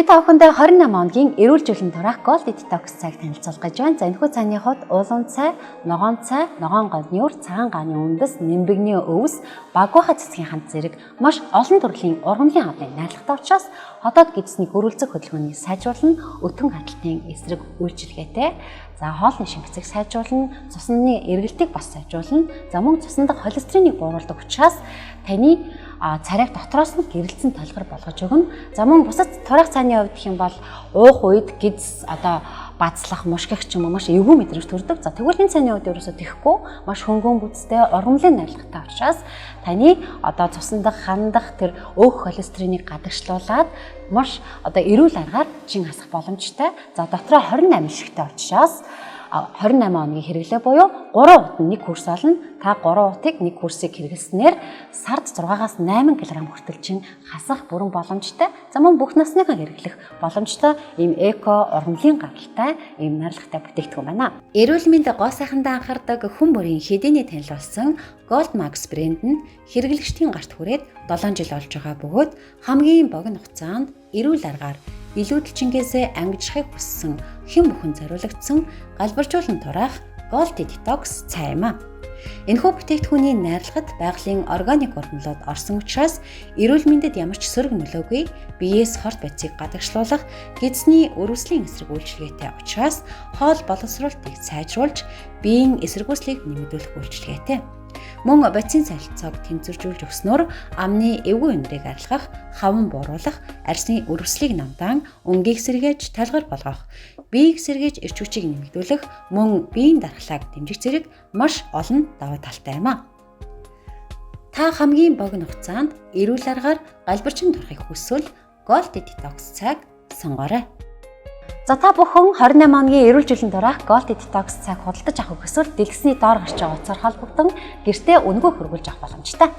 Би та бүхэндээ 28 оногийн эрүүл жилийн турах Gold Detox цайг танилцуулах гэж байна. За энэхүү цайны хувьд уулан цай, ногоон ганньуур, цагаан гааны үндэс, нимбэгний өвс, багваха цэцгийн хамт зэрэг маш олон төрлийн ургамлын авлын найрлагатай учраас хотоод гидсний гөрүүлзэх хөдөлгөөнийг сайжруулна, өтгөн хадталтын эсрэг үйлчилгээтэй. За хоолны шингэцийг сайжруулна, цусны эргэлтийг бас сайжруулна. За мөн цуснд холестеринийг бууруулдаг учраас таны царайг дотроос нь гэрэлцэн толгор болгож өгнө. За мөн бусад турах цааны хувьд гэх юм бол уух үед гидс бацлах, мушгих ч юм уу маш эвгүй мэдрэмж төрдөг. За тэгвэл энэ цааны хувьд ерөөсөө тэхгүй маш хөнгөн бүцтэй ургамлын найрлагатай учраас таны цусндах, хандах тэр өөх холестеринийг гадагшлуулад маш эрүүл аргаар жин хасах боломжтой. За дотроо 28 шигтэй учраас 28 хоногийн хэрэглээ буюу 3 удаа 1 курс олно. Та 3 удыг 1 курсыг хэрэглэснээр сард 6-8 кг хүртэл чин хасах бүрэн боломжтой. За мөн бүх насныхаа хэрэглэх боломжтой ийм эко ургамлын гаралтай ийм найрлагатай бүтээгдэхүүн байна. Эрүүл мэнд гоо сайхандаа анхаардаг хүн бүрийн хэдийний танил болсон Gold Max брэнд нь хэрэглэгчдийн гарт хүрээд 7 жил болж байгаа бөгөөд хамгийн богино хугацаанд эрүүл аргаар илүүдэлчингээсээ ангижихыг хүссэн хэн бүхэн зориулагдсан галбаржуулан тураах Gold Detox цай юм а. Энэхүү бүтээгдэхүүний найрлагад байгалийн органик ургамлууд орсон учраас эрүүл мэндэд ямар ч сөрөг нөлөөгүй, биеэс хорт байцыг гадагшлуулах гидсний өрөвслийн эсрэг үйлчилгээтэй учраас хоол боловсруулалтыг сайжруулж, биеийн эсэргүүцлийг нэмэгдүүлэх үйлчилгээтэй. Мөн бодисын солилцоог тэнцвэржүүлж өгснөөр амны эвгүй өндрийг арилгах, хаван бууруулах, арсны өрөвслийг намдаан, өнгийг сэргээж толгор болгох, биеийг сэргээж эрч хүчийг нэмэгдүүлэх, мөн биеийн дархлааг дэмжих зэрэг маш олон давуу талтай юм а. Та хамгийн богино хугацаанд эрүүл аргаар галбарчин турахыг хүсвэл Gold Detox цайг сонгоорой. За та бүхэн 28 хоногийн эрүүл жилийн турах Gold Detox цайг худалдаж авах хүсвэл дэлгэсний доор гарч байгаа утсаар холбогдсон гэртээ үнэгүй хөргүүлж авах боломжтой.